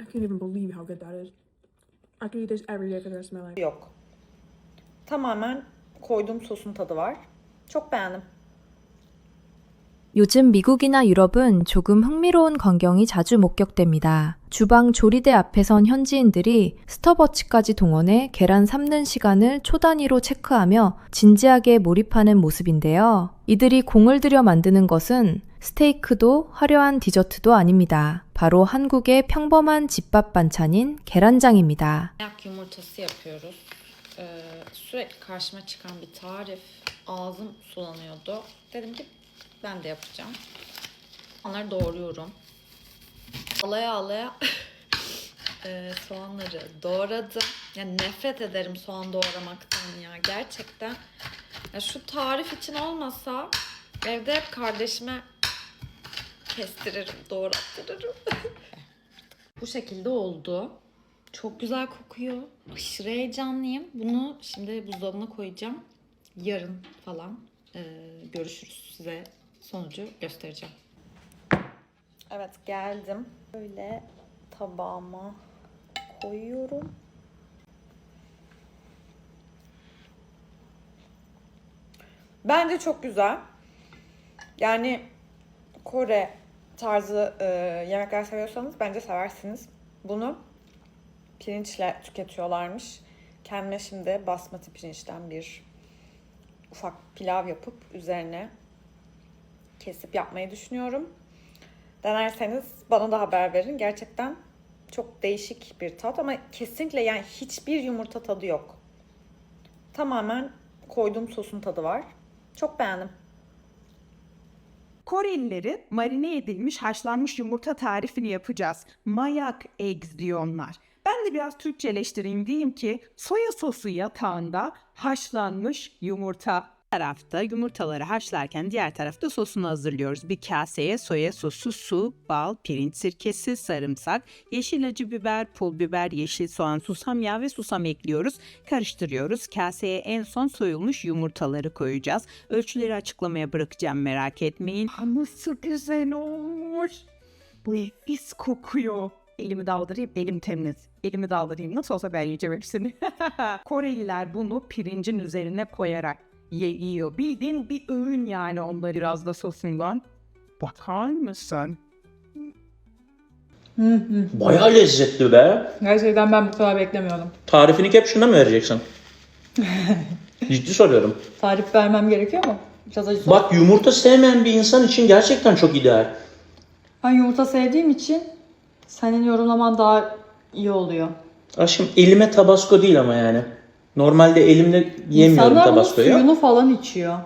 I can't even believe how good that is. I could eat this every day for the rest of my life. Yok. Tamamen koyduğum sosun tadı var. Çok beğendim. 요즘 미국이나 유럽은 조금 흥미로운 광경이 자주 목격됩니다. 주방 조리대 앞에 선 현지인들이 스톱워치까지 동원해 계란 삶는 시간을 초 단위로 체크하며 진지하게 몰입하는 모습인데요. 이들이 공을 들여 만드는 것은 스테이크도 화려한 디저트도 아닙니다. 바로 한국의 평범한 집밥 반찬인 계란장입니다. Ayak yumurtası yapıyoruz. Sürekli karşıma çıkan bir tarif. Ağzım sulanıyordu. Dedim ki ben de yapacağım. Onları doğruyorum. Alaya alaya soğanları doğradım. Yani nefret ederim soğan doğramaktan ya. Gerçekten. Ya şu tarif için olmasa evde hep kardeşime kestiririm, doğrattırırım. Bu şekilde oldu. Çok güzel kokuyor. Aşırı heyecanlıyım. Bunu şimdi buzdolabına koyacağım. Yarın falan görüşürüz. Size sonucu göstereceğim. Evet, geldim. Böyle tabağıma koyuyorum. Bence çok güzel. Yani Kore tarzı yemekler seviyorsanız bence seversiniz. Bunu pirinçle tüketiyorlarmış. Kendime şimdi basmati pirinçten bir ufak pilav yapıp üzerine kesip yapmayı düşünüyorum. Denerseniz bana da haber verin. Gerçekten çok değişik bir tat ama kesinlikle yani hiçbir yumurta tadı yok. Tamamen koyduğum sosun tadı var. Çok beğendim. Korelilerin marine edilmiş haşlanmış yumurta tarifini yapacağız. Mayak eggs diyor onlar. Ben de biraz Türkçeleştireyim diyeyim ki soya sosu yatağında haşlanmış yumurta. Bir tarafta yumurtaları haşlarken diğer tarafta sosunu hazırlıyoruz. Bir kaseye soya sosu, su, bal, pirinç sirkesi, sarımsak, yeşil acı biber, pul biber, yeşil soğan, susam yağı ve susam ekliyoruz. Karıştırıyoruz. Kaseye en son soyulmuş yumurtaları koyacağız. Ölçüleri açıklamaya bırakacağım, merak etmeyin. Nasıl güzel olmuş. Bu nefis kokuyor. Elimi daldırayım, elim temiz. Elimi daldırayım, nasıl olsa ben yiyeceğim hepsini. Koreliler bunu pirincin üzerine koyarak yiyor. Bildiğin bir öğün yani onları biraz da sosundan. Bakar mısın? Bayağı lezzetli be. Gerçekten ben bu kadar beklemiyordum. Tarifini caption'da mı vereceksin? Ciddi soruyorum. Tarif vermem gerekiyor mu? Biraz acı sos. Bak, yumurta sevmeyen bir insan için gerçekten çok ideal. Ben yumurta sevdiğim için senin yorumlaman daha iyi oluyor. Aşkım, elime tabasco değil ama yani. Normalde elimle yemiyorum İnsanlar bunun tabascoyu. suyunu falan içiyor.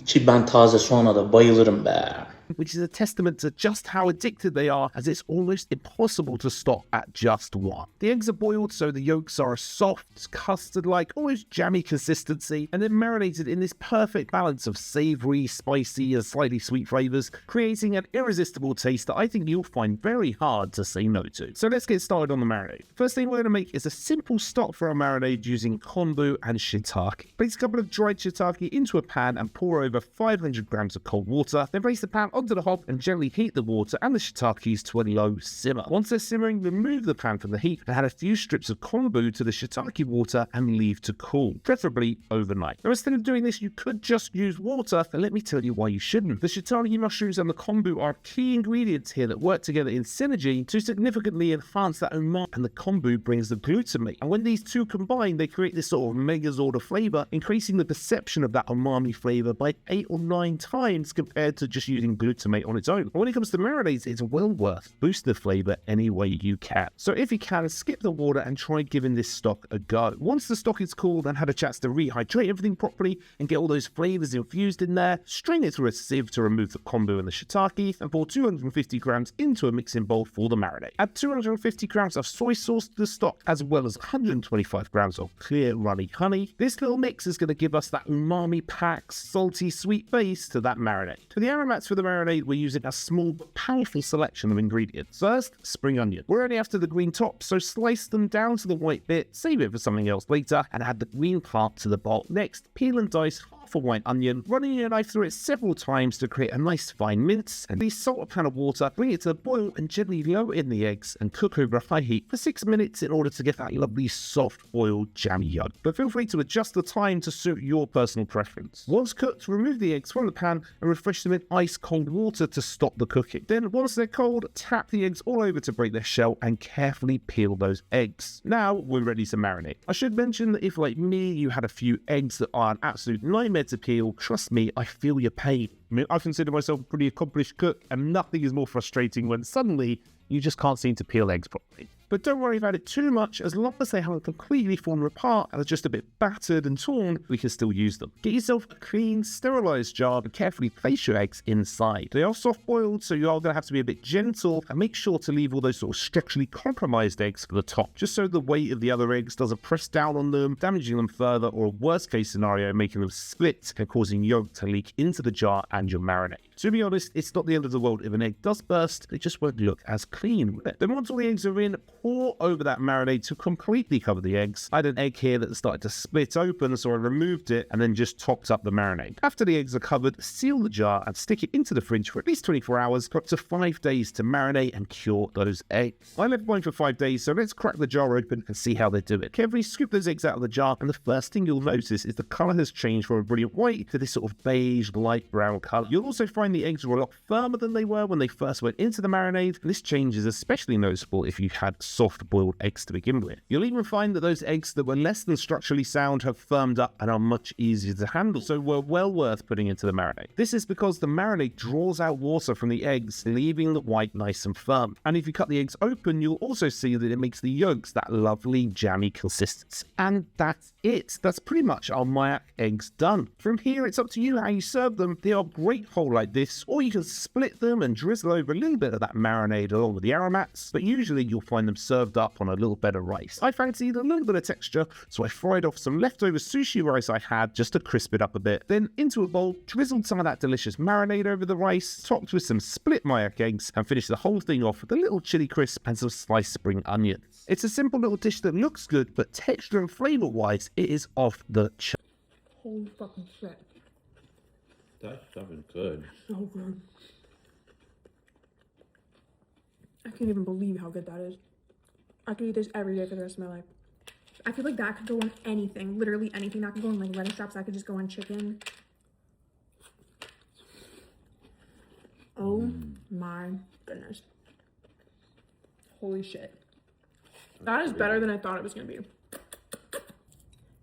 Ki ben taze soğana da bayılırım be. Which is a testament to just how addicted they are, as it's almost impossible to stop at just one. The eggs are boiled so the yolks are a soft, custard-like, almost jammy consistency, and then marinated in this perfect balance of savoury, spicy, and slightly sweet flavours, creating an irresistible taste that I think you'll find very hard to say no to. So let's get started on the marinade. First thing we're going to make is a simple stock for our marinade using kombu and shiitake. Place a couple of dried shiitake into a pan and pour over 500 grams of cold water, then place the pan onto the hob and gently heat the water and the shiitakes to a low simmer. Once they're simmering, remove the pan from the heat and add a few strips of kombu to the shiitake water and leave to cool, preferably overnight. Now, instead of doing this, you could just use water, and let me tell you why you shouldn't. The shiitake mushrooms and the kombu are key ingredients here that work together in synergy to significantly enhance that umami, and the kombu brings the glutamate. And when these two combine, they create this sort of megazord of flavor, increasing the perception of that umami flavor by 8 or 9 times compared to just using glutamate on its own. And when it comes to marinades, it's well worth boosting the flavor any way you can. So if you can, skip the water and try giving this stock a go. Once the stock is cooled and had a chance to rehydrate everything properly and get all those flavors infused in there, strain it through a sieve to remove the kombu and the shiitake, and pour 250 grams into a mixing bowl for the marinade. Add 250 grams of soy sauce to the stock, as well as 125 grams of clear runny honey. This little mix is going to give us that umami-packed, salty, sweet base to that marinade. For the aromats for the marinade, we're using a small but powerful selection of ingredients. First, spring onion. We're only after the green tops, so slice them down to the white bit, save it for something else later, and add the green part to the bowl. Next, peel and dice half half a white onion, running your knife through it several times to create a nice fine mince, and please salt a pan of water, bring it to a boil and gently lower in the eggs and cook over a high heat for 6 minutes in order to get that lovely soft boiled jammy yolk. But feel free to adjust the time to suit your personal preference. Once cooked, remove the eggs from the pan and refresh them in ice cold water to stop the cooking. Then once they're cold, tap the eggs all over to break their shell and carefully peel those eggs. Now we're ready to marinate. I should mention that if, like me, you had a few eggs that are an absolute nightmare to peel, trust me, I feel your pain. I mean, I consider myself a pretty accomplished cook, and nothing is more frustrating when suddenly you just can't seem to peel eggs properly. But don't worry about it too much, as long as they haven't completely fallen apart and are just a bit battered and torn, we can still use them. Get yourself a clean, sterilised jar and carefully place your eggs inside. They are soft boiled, so you are going to have to be a bit gentle, and make sure to leave all those sort of structurally compromised eggs for the top, just so the weight of the other eggs doesn't press down on them, damaging them further, or a worst case scenario, making them split and causing yolk to leak into the jar and your marinade. To be honest, it's not the end of the world if an egg does burst, it just won't look as clean with it. Then once all the eggs are in, pour over that marinade to completely cover the eggs. I had an egg here that started to split open, so I removed it and then just topped up the marinade. After the eggs are covered, seal the jar and stick it into the fridge for at least 24 hours, for up to 5 days to marinate and cure those eggs. I left mine for 5 days, so let's crack the jar open and see how they do it. Carefully scoop those eggs out of the jar, and the first thing you'll notice is the colour has changed from a brilliant white to this sort of beige, light brown colour. You'll also find the eggs were a lot firmer than they were when they first went into the marinade, and this change is especially noticeable if you had soft boiled eggs to begin with. You'll even find that those eggs that were less than structurally sound have firmed up and are much easier to handle, so were well worth putting into the marinade. This is because the marinade draws out water from the eggs, leaving the white nice and firm. And if you cut the eggs open, you'll also see that it makes the yolks that lovely jammy consistency. And that's it. That's pretty much our Mayak eggs done. From here, it's up to you how you serve them. They are great whole like this, or you can split them and drizzle over a little bit of that marinade along with the aromats, but usually you'll find them served up on a little bed of rice. I fancied a little bit of texture, so I fried off some leftover sushi rice I had just to crisp it up a bit. Then into a bowl, drizzled some of that delicious marinade over the rice, topped with some split Mayak eggs, and finished the whole thing off with a little chili crisp and some sliced spring onions. It's a simple little dish that looks good, but texture and flavour wise, it is off the chart. Holy fucking shit. That stuff is good. So good. I can't even believe how good that is. I could eat this every day for the rest of my life. I feel like that could go on anything. Literally anything. That could go on like lettuce wraps. That could just go on chicken. Oh my goodness. Holy shit. That is better than I thought it was going to be.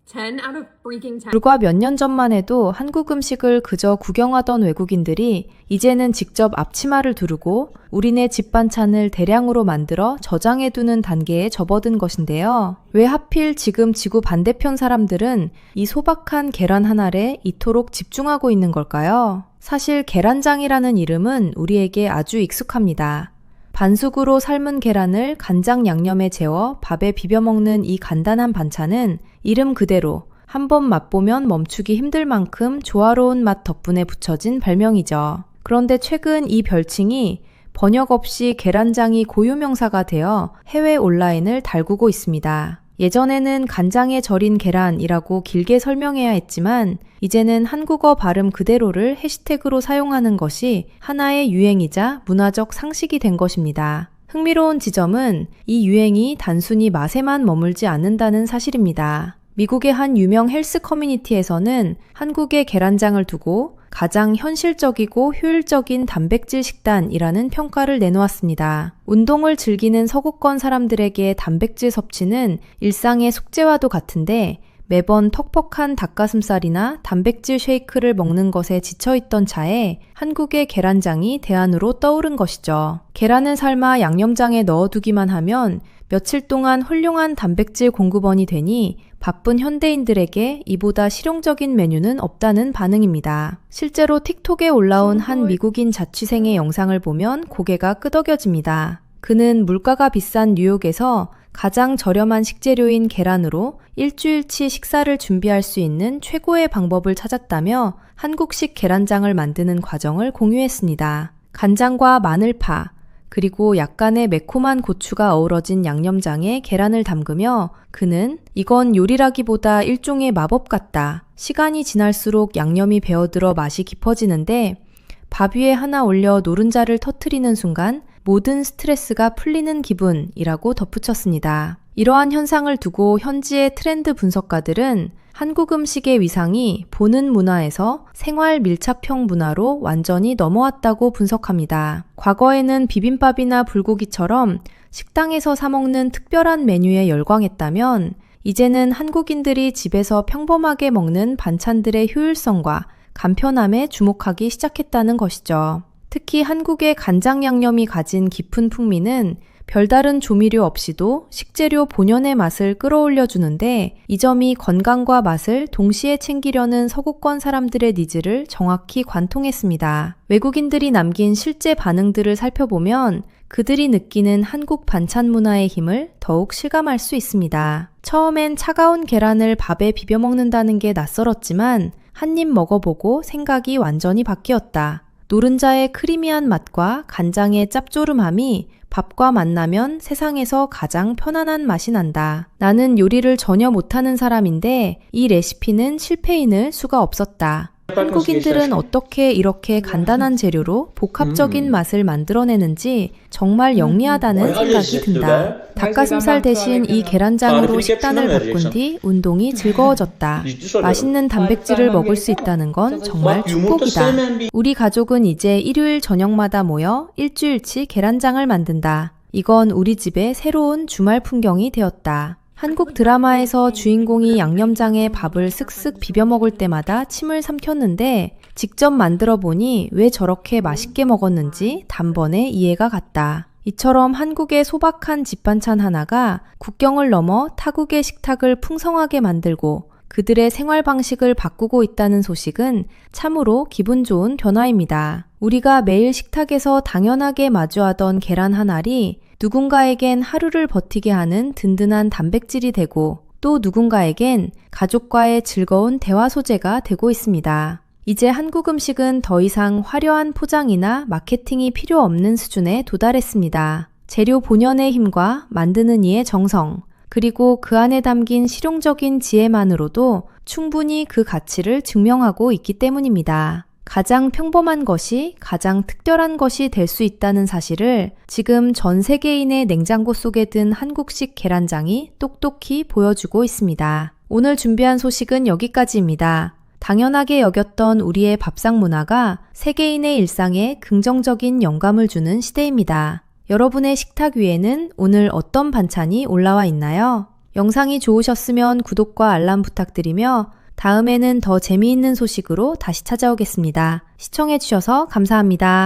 10 out of freaking 10. 불과 몇 년 전만 해도 한국 음식을 그저 구경하던 외국인들이 이제는 직접 앞치마를 두르고 우리네 집 반찬을 대량으로 만들어 저장해두는 단계에 접어든 것인데요. 왜 하필 지금 지구 반대편 사람들은 이 소박한 계란 한 알에 이토록 집중하고 있는 걸까요? 사실 계란장이라는 이름은 우리에게 아주 익숙합니다. 반숙으로 삶은 계란을 간장 양념에 재워 밥에 비벼 먹는 이 간단한 반찬은 이름 그대로 한번 맛보면 멈추기 힘들 만큼 조화로운 맛 덕분에 붙여진 별명이죠. 그런데 최근 이 별칭이 번역 없이 계란장이 고유명사가 되어 해외 온라인을 달구고 있습니다. 예전에는 간장에 절인 계란이라고 길게 설명해야 했지만 이제는 한국어 발음 그대로를 해시태그로 사용하는 것이 하나의 유행이자 문화적 상식이 된 것입니다. 흥미로운 지점은 이 유행이 단순히 맛에만 머물지 않는다는 사실입니다. 미국의 한 유명 헬스 커뮤니티에서는 한국의 계란장을 두고 가장 현실적이고 효율적인 단백질 식단이라는 평가를 내놓았습니다. 운동을 즐기는 서구권 사람들에게 단백질 섭취는 일상의 숙제와도 같은데 매번 퍽퍽한 닭가슴살이나 단백질 쉐이크를 먹는 것에 지쳐있던 차에 한국의 계란장이 대안으로 떠오른 것이죠. 계란을 삶아 양념장에 넣어두기만 하면 며칠 동안 훌륭한 단백질 공급원이 되니 바쁜 현대인들에게 이보다 실용적인 메뉴는 없다는 반응입니다. 실제로 틱톡에 올라온 한 미국인 자취생의 영상을 보면 고개가 끄덕여집니다. 그는 물가가 비싼 뉴욕에서 가장 저렴한 식재료인 계란으로 일주일치 식사를 준비할 수 있는 최고의 방법을 찾았다며 한국식 계란장을 만드는 과정을 공유했습니다. 간장과 마늘파, 그리고 약간의 매콤한 고추가 어우러진 양념장에 계란을 담그며 그는 이건 요리라기보다 일종의 마법 같다. 시간이 지날수록 양념이 배어들어 맛이 깊어지는데 밥 위에 하나 올려 노른자를 터트리는 순간 모든 스트레스가 풀리는 기분이라고 덧붙였습니다. 이러한 현상을 두고 현지의 트렌드 분석가들은 한국 음식의 위상이 보는 문화에서 생활 밀착형 문화로 완전히 넘어왔다고 분석합니다. 과거에는 비빔밥이나 불고기처럼 식당에서 사 먹는 특별한 메뉴에 열광했다면 이제는 한국인들이 집에서 평범하게 먹는 반찬들의 효율성과 간편함에 주목하기 시작했다는 것이죠. 특히 한국의 간장 양념이 가진 깊은 풍미는 별다른 조미료 없이도 식재료 본연의 맛을 끌어올려주는데 이 점이 건강과 맛을 동시에 챙기려는 서구권 사람들의 니즈를 정확히 관통했습니다. 외국인들이 남긴 실제 반응들을 살펴보면 그들이 느끼는 한국 반찬 문화의 힘을 더욱 실감할 수 있습니다. 처음엔 차가운 계란을 밥에 비벼 먹는다는 게 낯설었지만 한 입 먹어보고 생각이 완전히 바뀌었다. 노른자의 크리미한 맛과 간장의 짭조름함이 밥과 만나면 세상에서 가장 편안한 맛이 난다. 나는 요리를 전혀 못하는 사람인데 이 레시피는 실패인을 수가 없었다. 한국인들은 어떻게 이렇게 간단한 재료로 복합적인 맛을 만들어내는지 정말 영리하다는 생각이 든다. 닭가슴살 대신 이 계란장으로 식단을 바꾼 뒤 운동이 즐거워졌다. 맛있는 단백질을 먹을 수 있다는 건 정말 축복이다. 우리 가족은 이제 일요일 저녁마다 모여 일주일치 계란장을 만든다. 이건 우리 집의 새로운 주말 풍경이 되었다. 한국 드라마에서 주인공이 양념장에 밥을 슥슥 비벼 먹을 때마다 침을 삼켰는데 직접 만들어 보니 왜 저렇게 맛있게 먹었는지 단번에 이해가 갔다. 이처럼 한국의 소박한 집 반찬 하나가 국경을 넘어 타국의 식탁을 풍성하게 만들고 그들의 생활 방식을 바꾸고 있다는 소식은 참으로 기분 좋은 변화입니다. 우리가 매일 식탁에서 당연하게 마주하던 계란 한 알이 누군가에겐 하루를 버티게 하는 든든한 단백질이 되고 또 누군가에겐 가족과의 즐거운 대화 소재가 되고 있습니다. 이제 한국 음식은 더 이상 화려한 포장이나 마케팅이 필요 없는 수준에 도달했습니다. 재료 본연의 힘과 만드는 이의 정성, 그리고 그 안에 담긴 실용적인 지혜만으로도 충분히 그 가치를 증명하고 있기 때문입니다. 가장 평범한 것이 가장 특별한 것이 될 수 있다는 사실을 지금 전 세계인의 냉장고 속에 든 한국식 계란장이 똑똑히 보여주고 있습니다. 오늘 준비한 소식은 여기까지입니다. 당연하게 여겼던 우리의 밥상 문화가 세계인의 일상에 긍정적인 영감을 주는 시대입니다. 여러분의 식탁 위에는 오늘 어떤 반찬이 올라와 있나요? 영상이 좋으셨으면 구독과 알람 부탁드리며 다음에는 더 재미있는 소식으로 다시 찾아오겠습니다. 시청해주셔서 감사합니다.